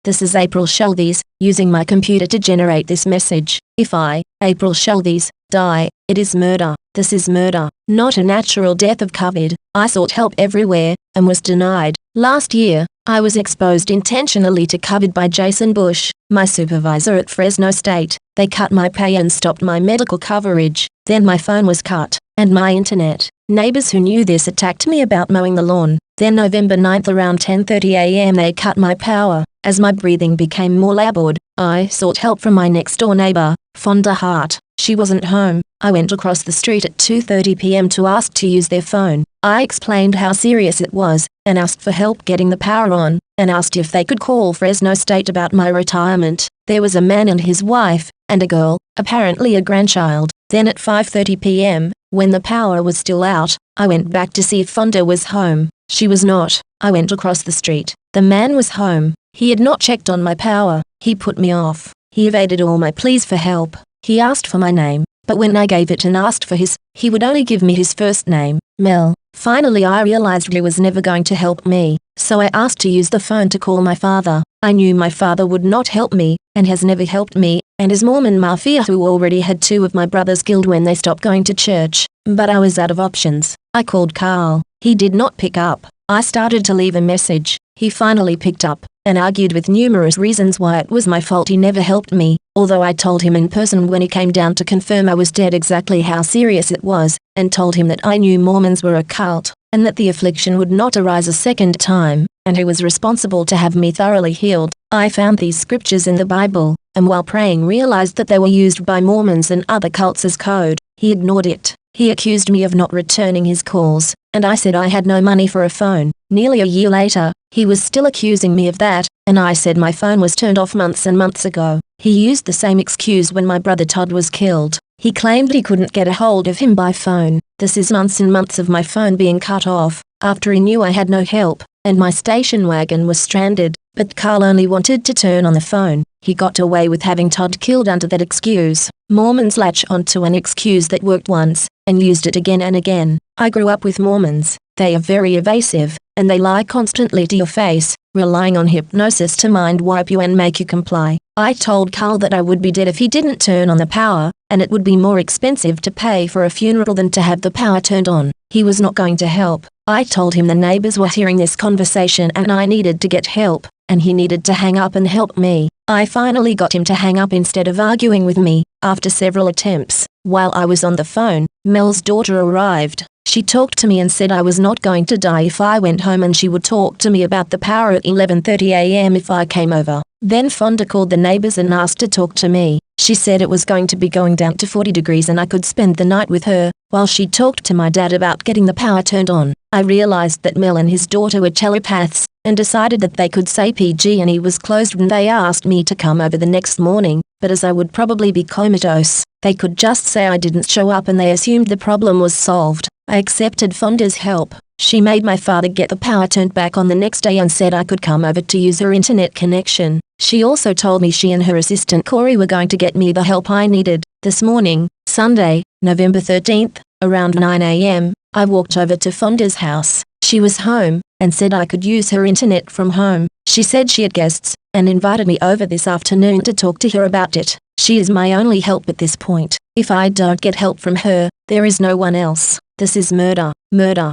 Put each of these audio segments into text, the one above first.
This is April Schulthies, using my computer to generate this message. If I, April Schulthies, die, it is murder. This is murder, not a natural death of COVID. I sought help everywhere, and was denied. Last year, I was exposed intentionally to COVID by Jason Bush, my supervisor at Fresno State. They cut my pay and stopped my medical coverage. Then my phone was cut, and my internet. Neighbors who knew this attacked me about mowing the lawn. Then November 9th around 10:30 a.m. they cut my power. As my breathing became more labored, I sought help from my next-door neighbor, Fonda Hart. She wasn't home. I went across the street at 2:30 p.m. to ask to use their phone. I explained how serious it was, and asked for help getting the power on, and asked if they could call Fresno State about my retirement. There was a man and his wife, and a girl, apparently a grandchild. Then at 5:30 p.m., when the power was still out, I went back to see if Fonda was home. She was not. I went across the street. The man was home. He had not checked on my power. He put me off. He evaded all my pleas for help. He asked for my name, but when I gave it and asked for his, he would only give me his first name, Mel. Finally I realized he was never going to help me, so I asked to use the phone to call my father. I knew my father would not help me, and has never helped me, and his Mormon mafia who already had 2 of my brothers killed when they stopped going to church. But I was out of options. I called Karl. He did not pick up. I started to leave a message. He finally picked up, and argued with numerous reasons why it was my fault he never helped me, although I told him in person when he came down to confirm I was dead exactly how serious it was, and told him that I knew Mormons were a cult, and that the affliction would not arise a second time, and he was responsible to have me thoroughly healed. I found these scriptures in the Bible, and while praying realized that they were used by Mormons and other cults as code. He ignored it. He accused me of not returning his calls, and I said I had no money for a phone. Nearly a year later, he was still accusing me of that, and I said my phone was turned off months and months ago. He used the same excuse when my brother Todd was killed. He claimed he couldn't get a hold of him by phone. This is months and months of my phone being cut off, after he knew I had no help, and my station wagon was stranded. But Karl only wanted to turn on the phone. He got away with having Todd killed under that excuse. Mormons latch onto an excuse that worked once, and used it again and again. I grew up with Mormons. They are very evasive, and they lie constantly to your face, relying on hypnosis to mind wipe you and make you comply. I told Karl that I would be dead if he didn't turn on the power, and it would be more expensive to pay for a funeral than to have the power turned on. He was not going to help. I told him the neighbors were hearing this conversation and I needed to get help, and he needed to hang up and help me. I finally got him to hang up instead of arguing with me. After several attempts, while I was on the phone, Mel's daughter arrived. She talked to me and said I was not going to die if I went home, and she would talk to me about the power at 11:30 a.m. if I came over. Then Fonda called the neighbors and asked to talk to me. She said it was going to be going down to 40 degrees and I could spend the night with her, while she talked to my dad about getting the power turned on. I realized that Mel and his daughter were telepaths, and decided that they could say PG&E was closed when they asked me to come over the next morning, but as I would probably be comatose, they could just say I didn't show up and they assumed the problem was solved. I accepted Fonda's help. She made my father get the power turned back on the next day and said I could come over to use her internet connection. She also told me she and her assistant Cory were going to get me the help I needed. This morning, Sunday, November 13th, around 9 a.m., I walked over to Fonda's house. She was home, and said I could use her internet from home. She said she had guests, and invited me over this afternoon to talk to her about it. She is my only help at this point. If I don't get help from her, there is no one else. This is murder, murder.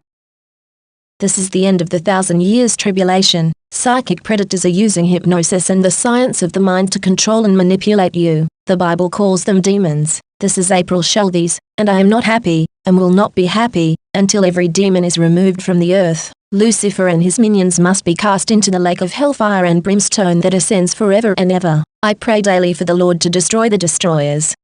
This is the end of the 1,000 years tribulation. Psychic predators are using hypnosis and the science of the mind to control and manipulate you. The Bible calls them demons. This is April Schulthies, and I am not happy, and will not be happy, until every demon is removed from the earth. Lucifer and his minions must be cast into the lake of hellfire and brimstone that ascends forever and ever. I pray daily for the Lord to destroy the destroyers.